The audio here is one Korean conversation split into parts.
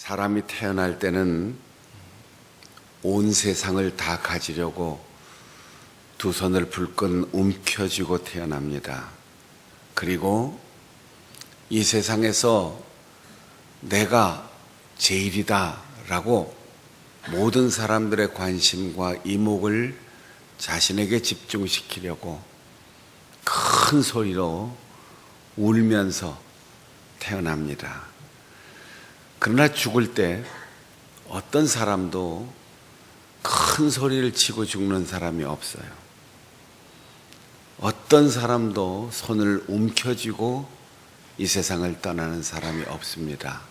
사람이 태어날 때는 온 세상을 다 가지려고 두 손을 불끈 움켜쥐고 태어납니다. 그리고 이 세상에서 내가 제일이다 라고 모든 사람들의 관심과 이목을 자신에게 집중시키려고 큰 소리로 울면서 태어납니다. 그러나 죽을 때 어떤 사람도 큰 소리를 치고 죽는 사람이 없어요. 어떤 사람도 손을 움켜쥐고 이 세상을 떠나는 사람이 없습니다.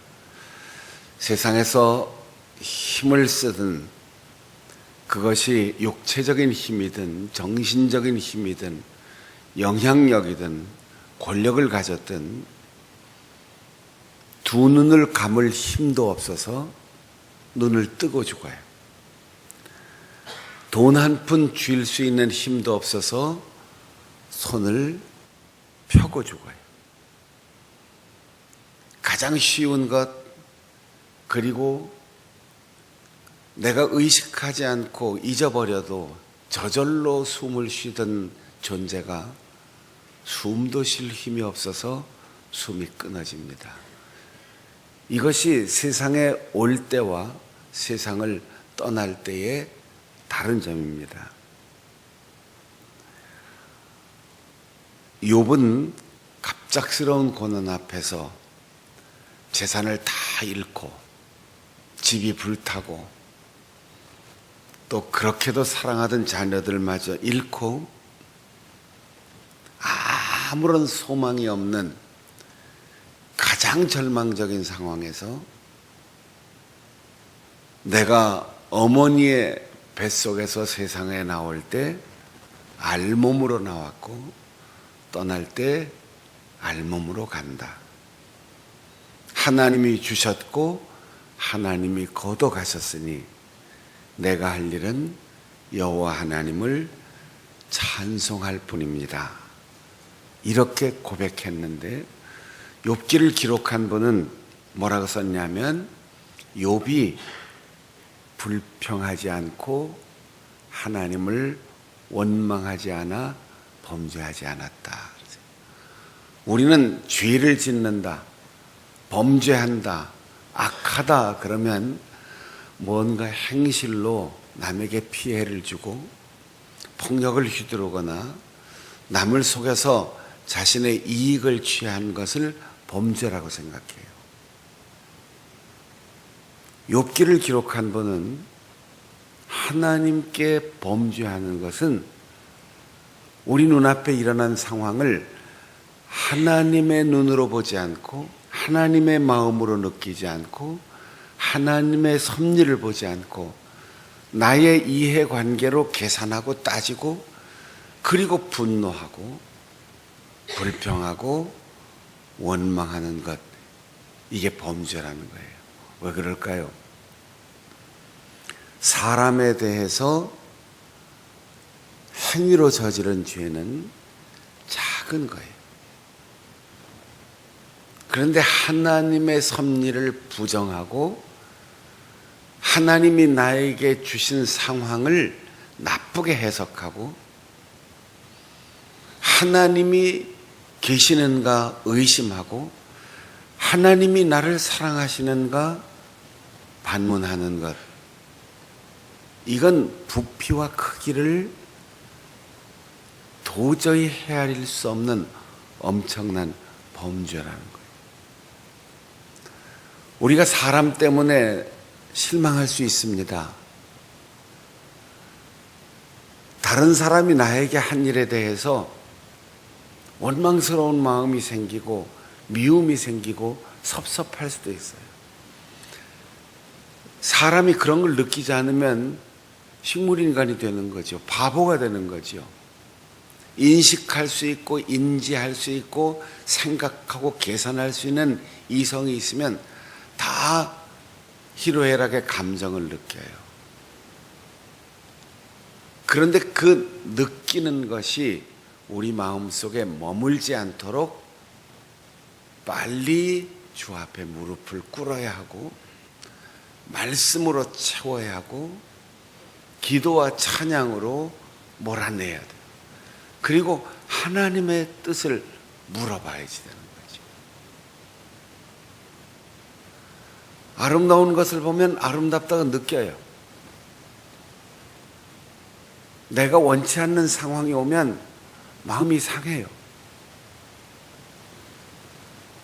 세상에서 힘을 쓰든 그것이 육체적인 힘이든 정신적인 힘이든 영향력이든 권력을 가졌든 두 눈을 감을 힘도 없어서 눈을 뜨고 죽어요. 돈 한 푼 쥘 수 있는 힘도 없어서 손을 펴고 죽어요. 가장 쉬운 것, 그리고 내가 의식하지 않고 잊어버려도 저절로 숨을 쉬던 존재가 숨도 쉴 힘이 없어서 숨이 끊어집니다. 이것이 세상에 올 때와 세상을 떠날 때의 다른 점입니다. 욥은 갑작스러운 고난 앞에서 재산을 다 잃고 집이 불타고 또 그렇게도 사랑하던 자녀들마저 잃고 아무런 소망이 없는 가장 절망적인 상황에서 내가 어머니의 뱃속에서 세상에 나올 때 알몸으로 나왔고 떠날 때 알몸으로 간다. 하나님이 주셨고 하나님이 거둬가셨으니 내가 할 일은 여호와 하나님을 찬송할 뿐입니다. 이렇게 고백했는데 욥기를 기록한 분은 뭐라고 썼냐면 욥이 불평하지 않고 하나님을 원망하지 않아 범죄하지 않았다. 우리는 죄를 짓는다, 범죄한다, 악하다 그러면 뭔가 행실로 남에게 피해를 주고 폭력을 휘두르거나 남을 속여서 자신의 이익을 취한 것을 범죄라고 생각해요. 욥기를 기록한 분은 하나님께 범죄하는 것은 우리 눈앞에 일어난 상황을 하나님의 눈으로 보지 않고 하나님의 마음으로 느끼지 않고 하나님의 섭리를 보지 않고 나의 이해관계로 계산하고 따지고 그리고 분노하고 불평하고 원망하는 것, 이게 범죄라는 거예요. 왜 그럴까요? 사람에 대해서 행위로 저지른 죄는 작은 거예요. 그런데 하나님의 섭리를 부정하고 하나님이 나에게 주신 상황을 나쁘게 해석하고 하나님이 계시는가 의심하고 하나님이 나를 사랑하시는가 반문하는 것, 이건 부피와 크기를 도저히 헤아릴 수 없는 엄청난 범죄라는 거예요. 우리가 사람 때문에 실망할 수 있습니다. 다른 사람이 나에게 한 일에 대해서 원망스러운 마음이 생기고 미움이 생기고 섭섭할 수도 있어요. 사람이 그런 걸 느끼지 않으면 식물인간이 되는 거죠. 바보가 되는 거죠. 인식할 수 있고 인지할 수 있고 생각하고 계산할 수 있는 이성이 있으면 다 희로애락의 감정을 느껴요. 그런데 그 느끼는 것이 우리 마음속에 머물지 않도록 빨리 주 앞에 무릎을 꿇어야 하고 말씀으로 채워야 하고 기도와 찬양으로 몰아내야 돼요. 그리고 하나님의 뜻을 물어봐야지 되는 거죠. 아름다운 것을 보면 아름답다고 느껴요. 내가 원치 않는 상황이 오면 마음이 상해요.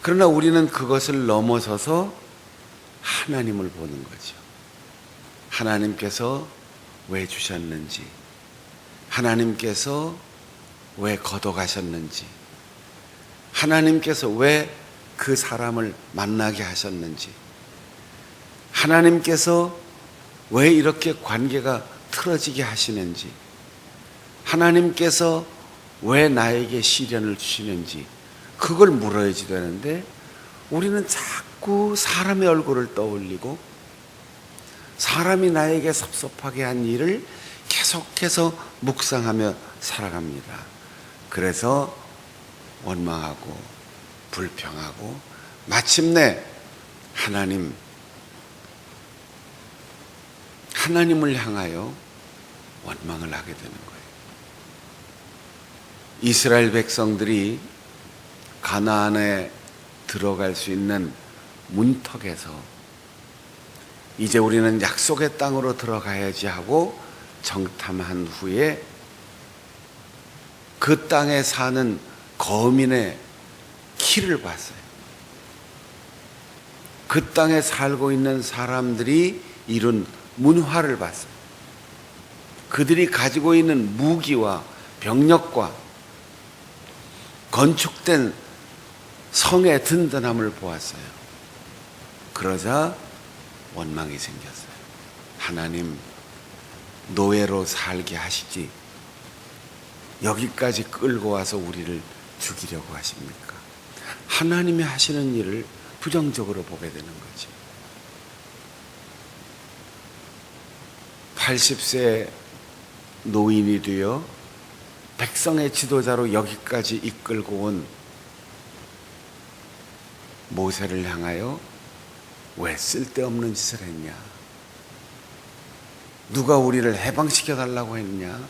그러나 우리는 그것을 넘어서서 하나님을 보는 거죠. 하나님께서 왜 주셨는지, 하나님께서 왜 걷어가셨는지, 하나님께서 왜 그 사람을 만나게 하셨는지, 하나님께서 왜 이렇게 관계가 틀어지게 하시는지, 하나님께서 왜 나에게 시련을 주시는지 그걸 물어야지 되는데, 우리는 자꾸 사람의 얼굴을 떠올리고 사람이 나에게 섭섭하게 한 일을 계속해서 묵상하며 살아갑니다. 그래서 원망하고 불평하고 마침내 하나님을 향하여 원망을 하게 되는 거예요. 이스라엘 백성들이 가나안에 들어갈 수 있는 문턱에서 이제 우리는 약속의 땅으로 들어가야지 하고 정탐한 후에 그 땅에 사는 거민의 키를 봤어요. 그 땅에 살고 있는 사람들이 이룬 문화를 봤어요. 그들이 가지고 있는 무기와 병력과 건축된 성의 든든함을 보았어요. 그러자 원망이 생겼어요. 하나님, 노예로 살게 하시지 여기까지 끌고 와서 우리를 죽이려고 하십니까? 하나님이 하시는 일을 부정적으로 보게 되는 거죠. 80세 노인이 되어 백성의 지도자로 여기까지 이끌고 온 모세를 향하여 왜 쓸데없는 짓을 했냐? 누가 우리를 해방시켜 달라고 했냐?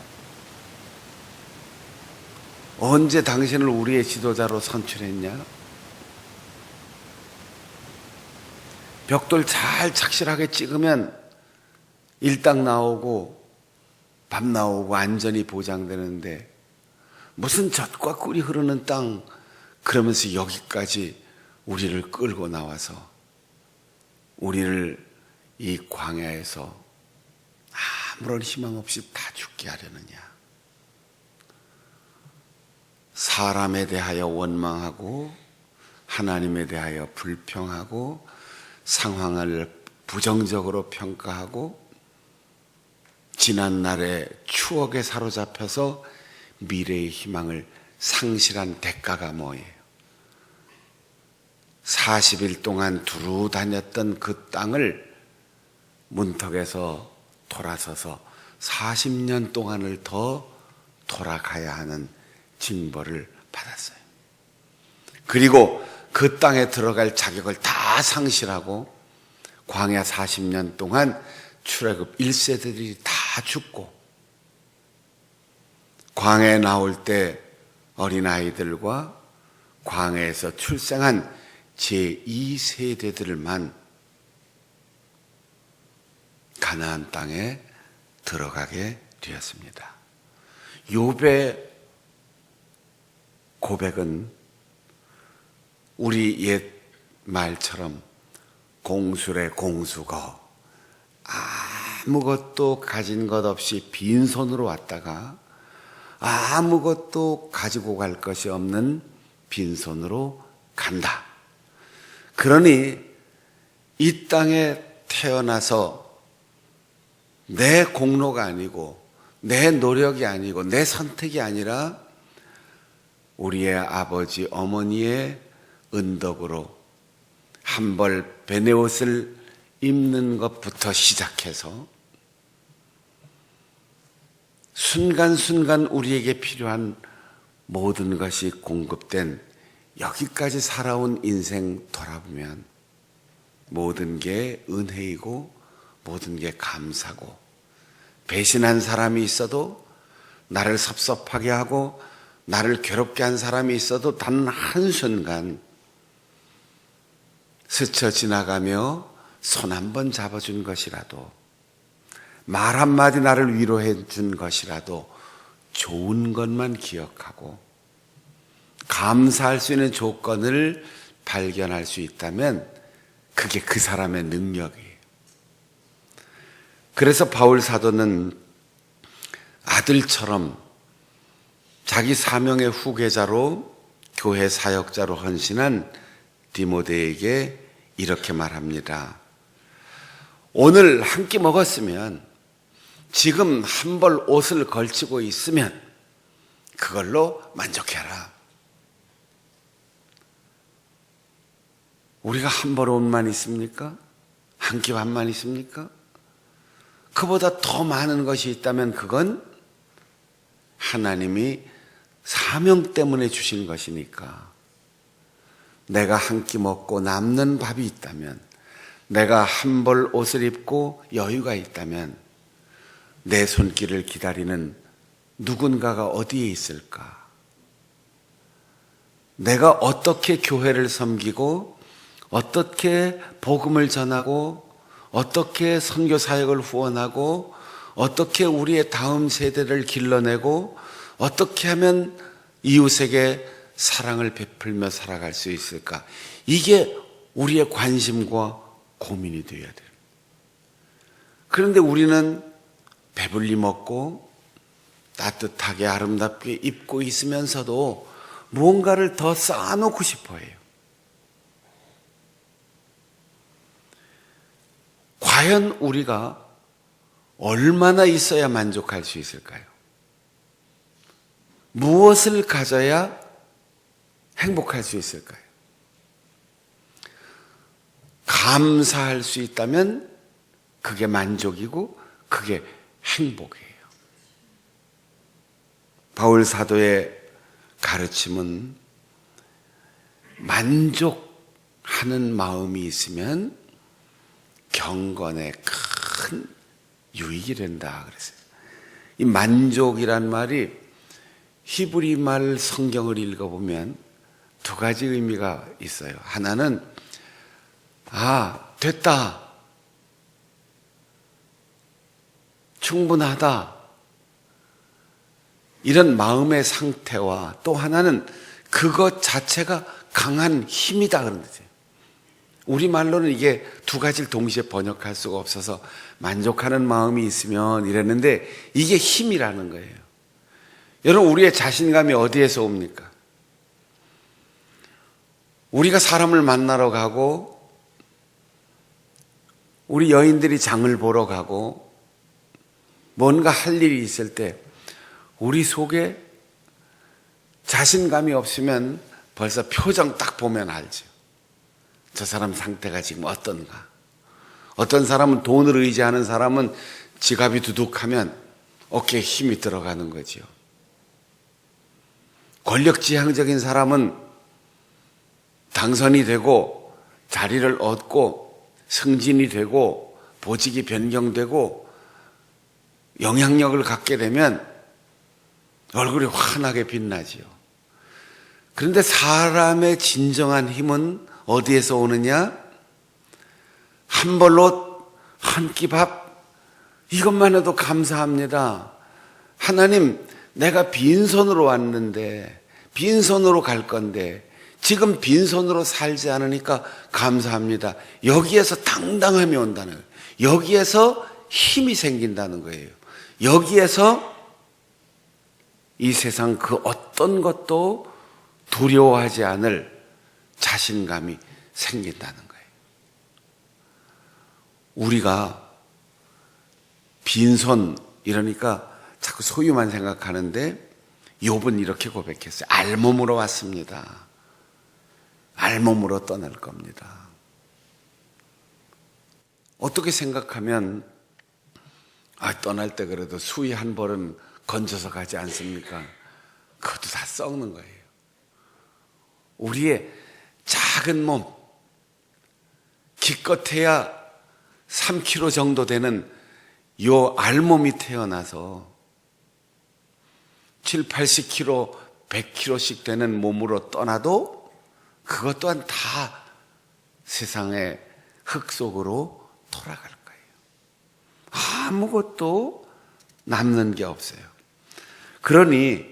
언제 당신을 우리의 지도자로 선출했냐? 벽돌 잘 착실하게 찍으면 일당 나오고 밥 나오고 안전이 보장되는데 무슨 젖과 꿀이 흐르는 땅 그러면서 여기까지 우리를 끌고 나와서 우리를 이 광야에서 아무런 희망 없이 다 죽게 하려느냐? 사람에 대하여 원망하고 하나님에 대하여 불평하고 상황을 부정적으로 평가하고 지난 날의 추억에 사로잡혀서 미래의 희망을 상실한 대가가 뭐예요? 40일 동안 두루 다녔던 그 땅을 문턱에서 돌아서서 40년 동안을 더 돌아가야 하는 징벌을 받았어요. 그리고 그 땅에 들어갈 자격을 다 상실하고 광야 40년 동안 출애굽 1세대들이 다 죽고 광야에 나올 때 어린아이들과 광야에서 출생한 제2세대들만 가나안 땅에 들어가게 되었습니다. 욥의 고백은 우리 옛 말처럼 공술의 공수거, 아무것도 가진 것 없이 빈손으로 왔다가 아무것도 가지고 갈 것이 없는 빈손으로 간다. 그러니 이 땅에 태어나서 내 공로가 아니고 내 노력이 아니고 내 선택이 아니라 우리의 아버지 어머니의 은덕으로 한 벌 베네옷을 입는 것부터 시작해서 순간순간 우리에게 필요한 모든 것이 공급된 여기까지 살아온 인생 돌아보면 모든 게 은혜이고 모든 게 감사고, 배신한 사람이 있어도, 나를 섭섭하게 하고 나를 괴롭게 한 사람이 있어도 단 한순간 스쳐 지나가며 손 한 번 잡아준 것이라도, 말 한마디 나를 위로해 준 것이라도 좋은 것만 기억하고 감사할 수 있는 조건을 발견할 수 있다면 그게 그 사람의 능력이에요. 그래서 바울 사도는 아들처럼 자기 사명의 후계자로 교회 사역자로 헌신한 디모데에게 이렇게 말합니다. 오늘 한 끼 먹었으면, 지금 한 벌 옷을 걸치고 있으면 그걸로 만족해라. 우리가 한 벌 옷만 있습니까? 한 끼 밥만 있습니까? 그보다 더 많은 것이 있다면 그건 하나님이 사명 때문에 주신 것이니까, 내가 한 끼 먹고 남는 밥이 있다면, 내가 한 벌 옷을 입고 여유가 있다면 내 손길을 기다리는 누군가가 어디에 있을까? 내가 어떻게 교회를 섬기고, 어떻게 복음을 전하고, 어떻게 선교 사역을 후원하고, 어떻게 우리의 다음 세대를 길러내고, 어떻게 하면 이웃에게 사랑을 베풀며 살아갈 수 있을까? 이게 우리의 관심과 고민이 되어야 돼요. 그런데 우리는 배불리 먹고 따뜻하게 아름답게 입고 있으면서도 무언가를 더 쌓아놓고 싶어 해요. 과연 우리가 얼마나 있어야 만족할 수 있을까요? 무엇을 가져야 행복할 수 있을까요? 감사할 수 있다면 그게 만족이고 그게 행복이에요. 바울 사도의 가르침은 만족하는 마음이 있으면 경건에 큰 유익이 된다 그랬어요. 이 만족이란 말이 히브리 말 성경을 읽어보면 두 가지 의미가 있어요. 하나는 됐다, 충분하다, 이런 마음의 상태와, 또 하나는 그것 자체가 강한 힘이다 그런 거죠. 우리말로는 이게 두 가지를 동시에 번역할 수가 없어서 만족하는 마음이 있으면 이랬는데, 이게 힘이라는 거예요. 여러분, 우리의 자신감이 어디에서 옵니까? 우리가 사람을 만나러 가고, 우리 여인들이 장을 보러 가고, 뭔가 할 일이 있을 때 우리 속에 자신감이 없으면 벌써 표정 딱 보면 알죠. 저 사람 상태가 지금 어떤가. 어떤 사람은 돈을 의지하는 사람은 지갑이 두둑하면 어깨에 힘이 들어가는 거죠. 권력지향적인 사람은 당선이 되고 자리를 얻고 승진이 되고 보직이 변경되고 영향력을 갖게 되면 얼굴이 환하게 빛나지요. 그런데 사람의 진정한 힘은 어디에서 오느냐? 한 벌 옷, 한 끼 밥, 이것만 해도 감사합니다. 하나님, 내가 빈손으로 왔는데, 빈손으로 갈 건데 지금 빈손으로 살지 않으니까 감사합니다. 여기에서 당당함이 온다는 거예요. 여기에서 힘이 생긴다는 거예요. 여기에서 이 세상 그 어떤 것도 두려워하지 않을 자신감이 생긴다는 거예요. 우리가 빈손 이러니까 자꾸 소유만 생각하는데, 욥은 이렇게 고백했어요. 알몸으로 왔습니다. 알몸으로 떠날 겁니다. 어떻게 생각하면 떠날 때 그래도 수의 한 벌은 건져서 가지 않습니까? 그것도 다 썩는 거예요. 우리의 작은 몸, 기껏해야 3kg 정도 되는 요 알몸이 태어나서 7, 80kg, 100kg씩 되는 몸으로 떠나도 그것 또한 다 세상의 흙 속으로 돌아갈 거예요. 아무것도 남는 게 없어요. 그러니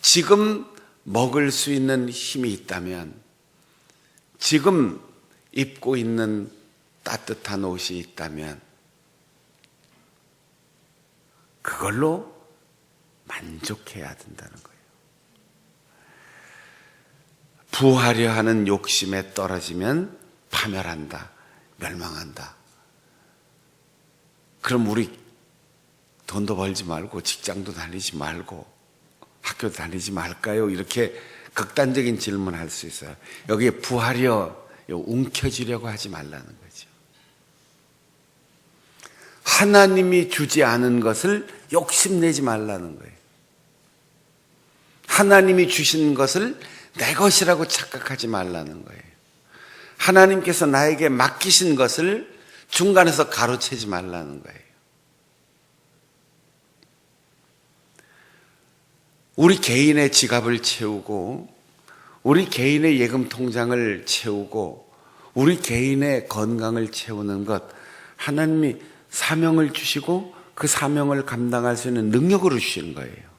지금 먹을 수 있는 힘이 있다면, 지금 입고 있는 따뜻한 옷이 있다면 그걸로 만족해야 된다는 거예요. 부하려 하는 욕심에 떨어지면 파멸한다, 멸망한다. 그럼 우리 돈도 벌지 말고 직장도 다니지 말고 학교도 다니지 말까요? 이렇게 극단적인 질문을 할 수 있어요. 여기에 부하려, 움켜쥐려고 하지 말라는 거죠. 하나님이 주지 않은 것을 욕심내지 말라는 거예요. 하나님이 주신 것을 내 것이라고 착각하지 말라는 거예요. 하나님께서 나에게 맡기신 것을 중간에서 가로채지 말라는 거예요. 우리 개인의 지갑을 채우고, 우리 개인의 예금 통장을 채우고, 우리 개인의 건강을 채우는 것, 하나님이 사명을 주시고 그 사명을 감당할 수 있는 능력으로 주시는 거예요.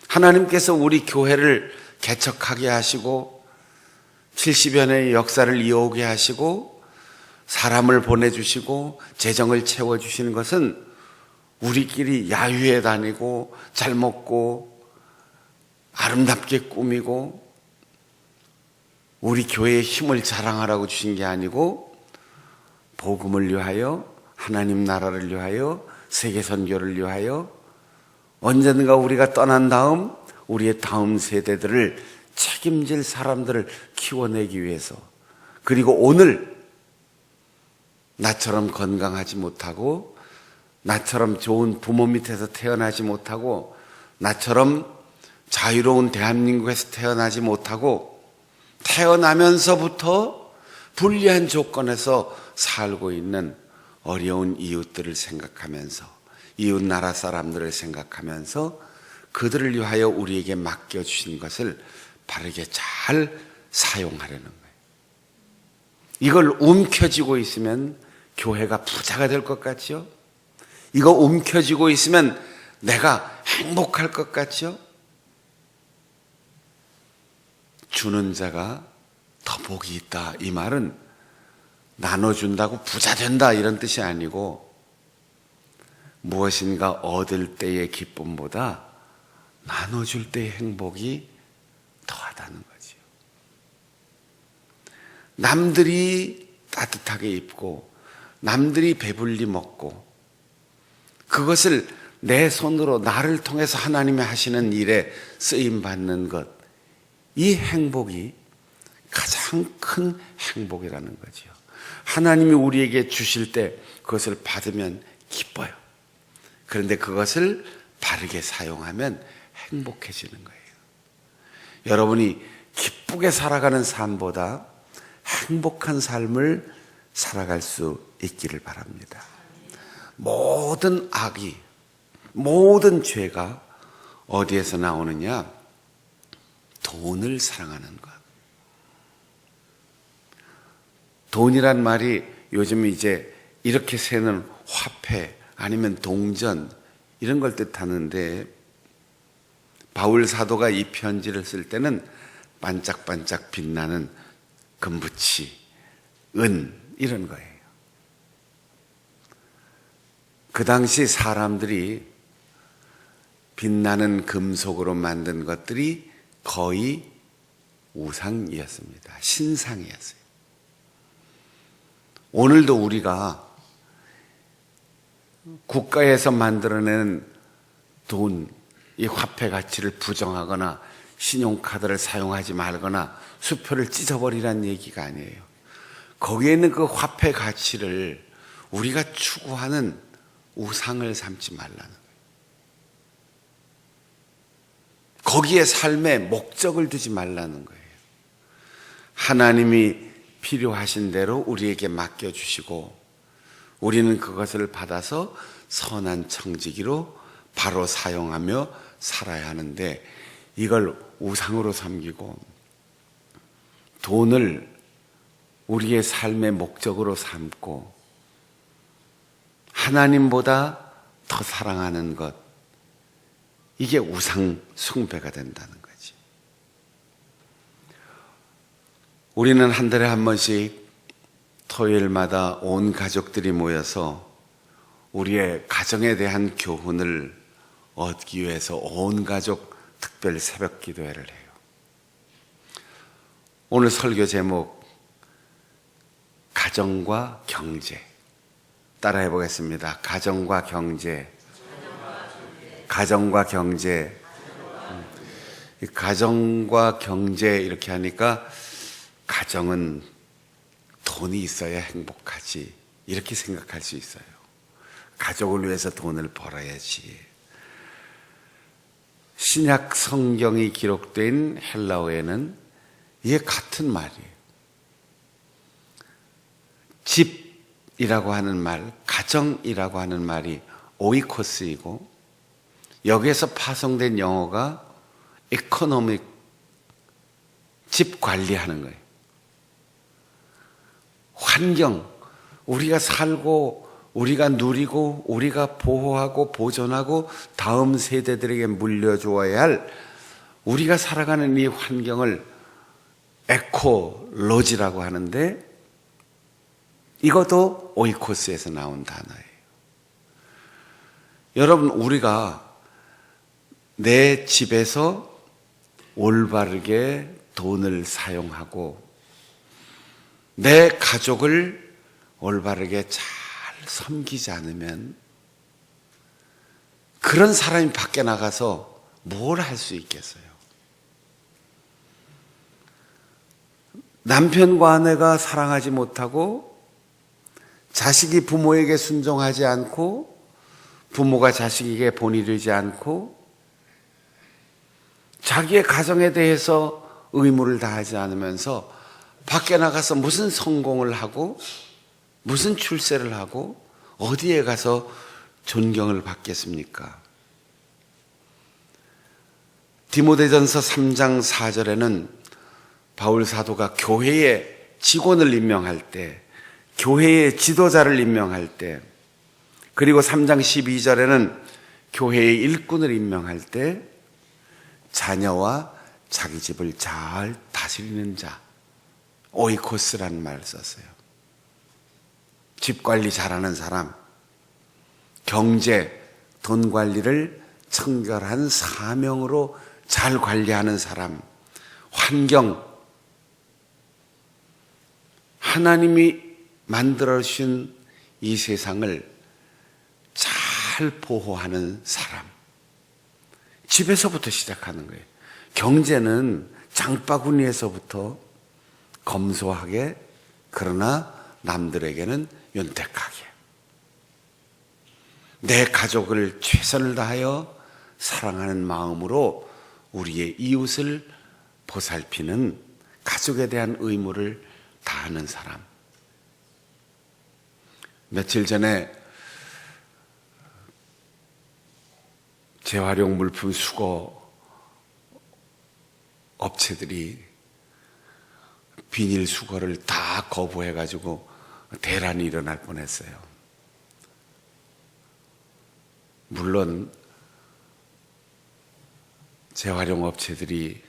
하나님께서 우리 교회를 개척하게 하시고 70여 년의 역사를 이어오게 하시고 사람을 보내주시고 재정을 채워주시는 것은 우리끼리 야유회 다니고 잘 먹고 아름답게 꾸미고 우리 교회의 힘을 자랑하라고 주신 게 아니고, 복음을 위하여, 하나님 나라를 위하여, 세계 선교를 위하여, 언젠가 우리가 떠난 다음 우리의 다음 세대들을 책임질 사람들을 키워내기 위해서, 그리고 오늘 나처럼 건강하지 못하고 나처럼 좋은 부모 밑에서 태어나지 못하고 나처럼 자유로운 대한민국에서 태어나지 못하고 태어나면서부터 불리한 조건에서 살고 있는 어려운 이웃들을 생각하면서, 이웃 나라 사람들을 생각하면서 그들을 위하여 우리에게 맡겨주신 것을 바르게 잘 사용하려는 거예요. 이걸 움켜쥐고 있으면 교회가 부자가 될 것 같죠? 이거 움켜쥐고 있으면 내가 행복할 것 같죠? 주는 자가 더 복이 있다, 이 말은 나눠준다고 부자 된다 이런 뜻이 아니고, 무엇인가 얻을 때의 기쁨보다 나눠줄 때의 행복이 더하다는 거죠. 남들이 따뜻하게 입고 남들이 배불리 먹고 그것을 내 손으로 나를 통해서 하나님이 하시는 일에 쓰임받는 것, 이 행복이 가장 큰 행복이라는 거죠. 하나님이 우리에게 주실 때 그것을 받으면 기뻐요. 그런데 그것을 바르게 사용하면 행복해지는 거예요. 여러분이 기쁘게 살아가는 삶보다 행복한 삶을 살아갈 수 있기를 바랍니다. 모든 악이, 모든 죄가 어디에서 나오느냐? 돈을 사랑하는 것. 돈이란 말이 요즘 이제 이렇게 세는 화폐 아니면 동전 이런 걸 뜻하는데, 바울 사도가 이 편지를 쓸 때는 반짝반짝 빛나는 금붙이, 은 이런 거예요. 그 당시 사람들이 빛나는 금속으로 만든 것들이 거의 우상이었습니다. 신상이었어요. 오늘도 우리가 국가에서 만들어낸 돈, 이 화폐 가치를 부정하거나 신용카드를 사용하지 말거나 수표를 찢어버리라는 얘기가 아니에요. 거기에 있는 그 화폐 가치를 우리가 추구하는 우상을 삼지 말라는 거예요. 거기에 삶의 목적을 두지 말라는 거예요. 하나님이 필요하신 대로 우리에게 맡겨주시고 우리는 그것을 받아서 선한 청지기로 바로 사용하며 살아야 하는데, 이걸 우상으로 삼기고 돈을 우리의 삶의 목적으로 삼고 하나님보다 더 사랑하는 것, 이게 우상 숭배가 된다는 거지. 우리는 한 달에 한 번씩 토요일마다 온 가족들이 모여서 우리의 가정에 대한 교훈을 얻기 위해서 온 가족 특별 새벽 기도회를 해요. 오늘 설교 제목, 가정과 경제. 따라해 보겠습니다. 가정과 경제. 가정과 경제. 가정과 경제 이렇게 하니까 가정은 돈이 있어야 행복하지, 이렇게 생각할 수 있어요. 가족을 위해서 돈을 벌어야지. 신약 성경이 기록된 헬라어에는 이게 같은 말이에요. 집이라고 하는 말, 가정이라고 하는 말이 오이코스이고, 여기에서 파송된 영어가 economic, 집 관리하는 거예요. 환경, 우리가 살고 우리가 누리고 우리가 보호하고 보존하고 다음 세대들에게 물려주어야 할 우리가 살아가는 이 환경을 에코로지라고 하는데, 이것도 오이코스에서 나온 단어예요. 여러분, 우리가 내 집에서 올바르게 돈을 사용하고 내 가족을 올바르게 잘 섬기지 않으면 그런 사람이 밖에 나가서 뭘 할 수 있겠어요? 남편과 아내가 사랑하지 못하고 자식이 부모에게 순종하지 않고 부모가 자식에게 본의되지 않고 자기의 가정에 대해서 의무를 다하지 않으면서 밖에 나가서 무슨 성공을 하고 무슨 출세를 하고 어디에 가서 존경을 받겠습니까? 디모데전서 3장 4절에는 바울 사도가 교회의 직원을 임명할 때, 교회의 지도자를 임명할 때, 그리고 3장 12절에는 교회의 일꾼을 임명할 때 자녀와 자기 집을 잘 다스리는 자, 오이코스라는 말을 썼어요. 집 관리 잘하는 사람, 경제, 돈 관리를 청결한 사명으로 잘 관리하는 사람, 환경, 하나님이 만들어주신 이 세상을 잘 보호하는 사람, 집에서부터 시작하는 거예요. 경제는 장바구니에서부터 검소하게, 그러나 남들에게는 윤택하게, 내 가족을 최선을 다하여 사랑하는 마음으로 우리의 이웃을 보살피는, 가족에 대한 의무를 다하는 사람. 며칠 전에 재활용 물품 수거 업체들이 비닐 수거를 다 거부해가지고 대란이 일어날 뻔했어요. 물론 재활용 업체들이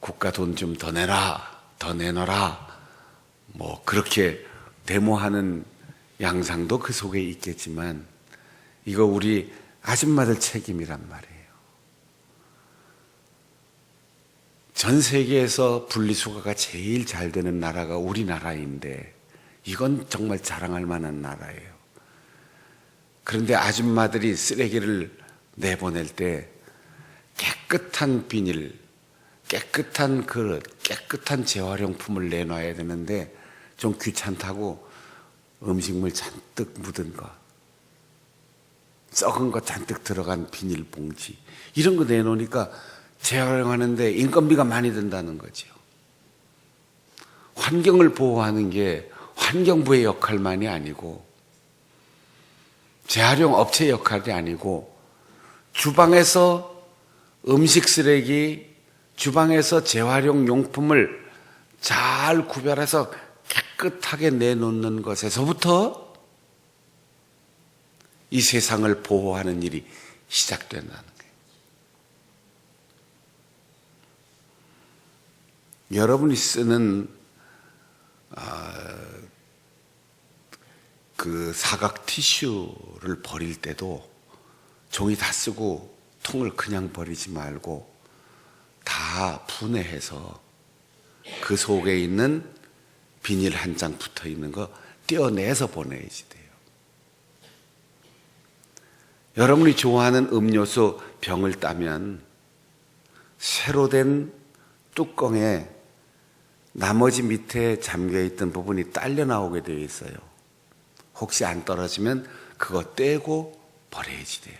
국가 돈 좀 더 내라, 더 내놔라, 뭐 그렇게 데모하는 양상도 그 속에 있겠지만, 이거 우리 아줌마들 책임이란 말이에요. 전 세계에서 분리수거가 제일 잘 되는 나라가 우리나라인데 이건 정말 자랑할 만한 나라예요. 그런데 아줌마들이 쓰레기를 내보낼 때 깨끗한 비닐, 깨끗한 그릇, 깨끗한 재활용품을 내놔야 되는데 좀 귀찮다고 음식물 잔뜩 묻은 거, 썩은 거 잔뜩 들어간 비닐봉지, 이런 거 내놓으니까 재활용하는데 인건비가 많이 든다는 거죠. 환경을 보호하는 게 환경부의 역할만이 아니고 재활용 업체 역할이 아니고 주방에서 음식 쓰레기, 주방에서 재활용 용품을 잘 구별해서 깨끗하게 내놓는 것에서부터 이 세상을 보호하는 일이 시작된다는 거예요. 여러분이 쓰는 그 사각 티슈를 버릴 때도 종이 다 쓰고 통을 그냥 버리지 말고 다 분해해서 그 속에 있는 비닐 한 장 붙어 있는 거 떼어내서 보내야지 돼요. 여러분이 좋아하는 음료수 병을 따면 새로 된 뚜껑에 나머지 밑에 잠겨있던 부분이 딸려 나오게 되어 있어요. 혹시 안 떨어지면 그거 떼고 버려야지 돼요.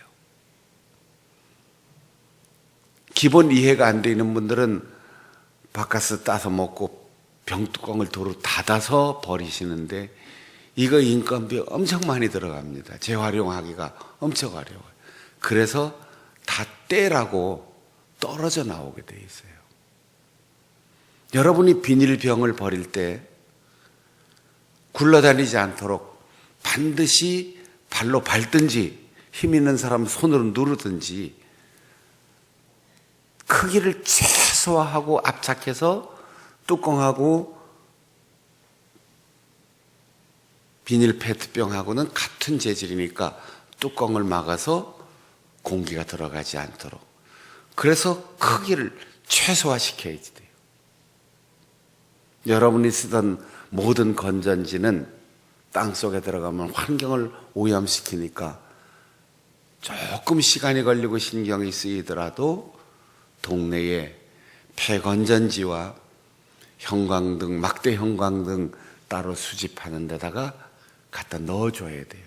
기본 이해가 안 되는 분들은 바카스 따서 먹고 병뚜껑을 도로 닫아서 버리시는데 이거 인건비 엄청 많이 들어갑니다. 재활용하기가 엄청 어려워요. 그래서 다 떼라고 떨어져 나오게 돼 있어요. 여러분이 비닐병을 버릴 때 굴러다니지 않도록 반드시 발로 밟든지 힘 있는 사람 손으로 누르든지 크기를 최소화하고 압착해서 뚜껑하고 비닐 페트병하고는 같은 재질이니까 뚜껑을 막아서 공기가 들어가지 않도록, 그래서 크기를 최소화시켜야지 돼요. 여러분이 쓰던 모든 건전지는 땅속에 들어가면 환경을 오염시키니까 조금 시간이 걸리고 신경이 쓰이더라도 동네에 폐건전지와 형광등, 막대 형광등 따로 수집하는 데다가 갖다 넣어줘야 돼요.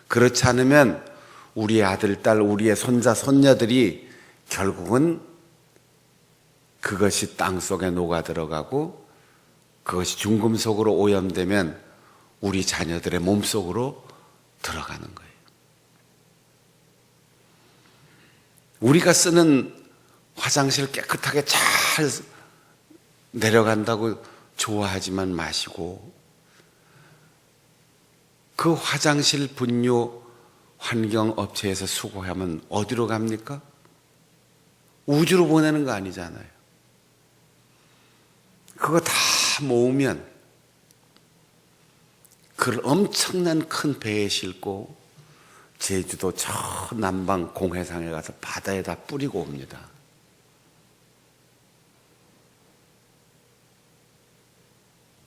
그렇지 않으면 우리 아들, 딸, 우리의 손자, 손녀들이 결국은 그것이 땅속에 녹아 들어가고 그것이 중금속으로 오염되면 우리 자녀들의 몸속으로 들어가는 거예요. 우리가 쓰는 화장실 깨끗하게 잘 내려간다고 좋아하지만 마시고 그 화장실 분유 환경업체에서 수거하면 어디로 갑니까? 우주로 보내는 거 아니잖아요. 그거 다 모으면 그걸 엄청난 큰 배에 싣고 제주도 저 남방 공해상에 가서 바다에다 뿌리고 옵니다.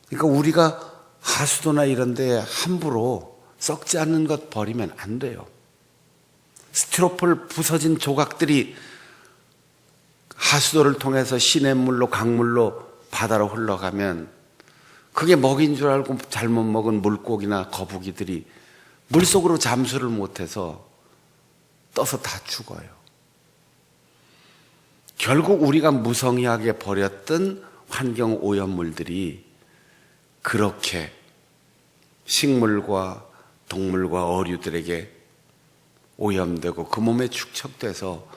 그러니까 우리가 하수도나 이런 데 함부로 썩지 않는 것 버리면 안 돼요. 스티로폴 부서진 조각들이 하수도를 통해서 시냇물로 강물로 바다로 흘러가면 그게 먹인 줄 알고 잘못 먹은 물고기나 거북이들이 물속으로 잠수를 못해서 떠서 다 죽어요. 결국 우리가 무성의하게 버렸던 환경 오염물들이 그렇게 식물과 동물과 어류들에게 오염되고 그 몸에 축적돼서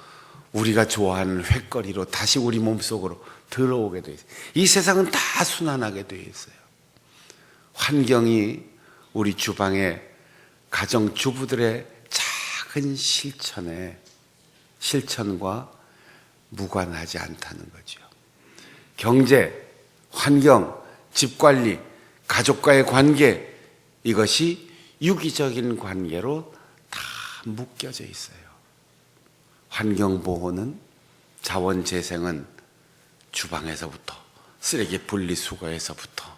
우리가 좋아하는 횟거리로 다시 우리 몸속으로 들어오게 돼 있어요. 이 세상은 다 순환하게 돼 있어요. 환경이 우리 주방의 가정주부들의 작은 실천과 무관하지 않다는 거죠. 경제, 환경, 집관리, 가족과의 관계, 이것이 유기적인 관계로 다 묶여져 있어요. 환경보호는, 자원재생은 주방에서부터, 쓰레기 분리수거에서부터,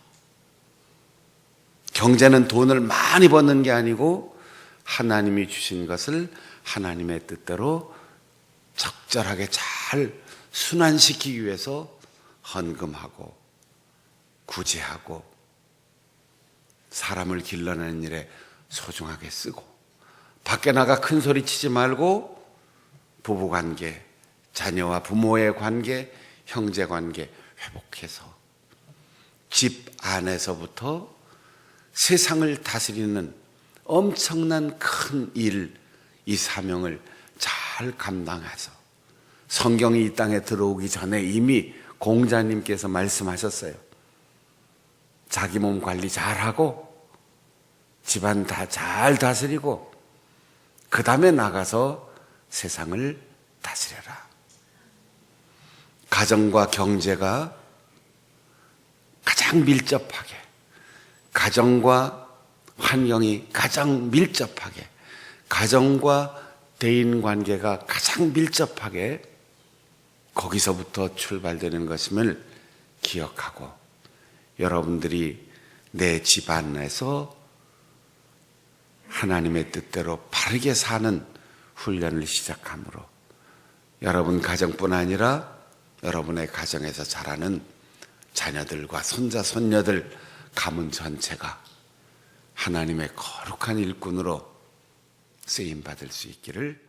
경제는 돈을 많이 버는 게 아니고 하나님이 주신 것을 하나님의 뜻대로 적절하게 잘 순환시키기 위해서 헌금하고 구제하고 사람을 길러내는 일에 소중하게 쓰고, 밖에 나가 큰 소리 치지 말고 부부관계, 자녀와 부모의 관계, 형제관계 회복해서 집 안에서부터 세상을 다스리는 엄청난 큰 일, 이 사명을 잘 감당해서 성경이 이 땅에 들어오기 전에 이미 공자님께서 말씀하셨어요. 자기 몸 관리 잘하고 집안 다 잘 다스리고 그 다음에 나가서 세상을 다스려라. 가정과 경제가 가장 밀접하게, 가정과 환경이 가장 밀접하게, 가정과 대인 관계가 가장 밀접하게 거기서부터 출발되는 것임을 기억하고 여러분들이 내 집안에서 하나님의 뜻대로 바르게 사는 훈련을 시작함으로 여러분 가정뿐 아니라 여러분의 가정에서 자라는 자녀들과 손자, 손녀들, 가문 전체가 하나님의 거룩한 일꾼으로 쓰임받을 수 있기를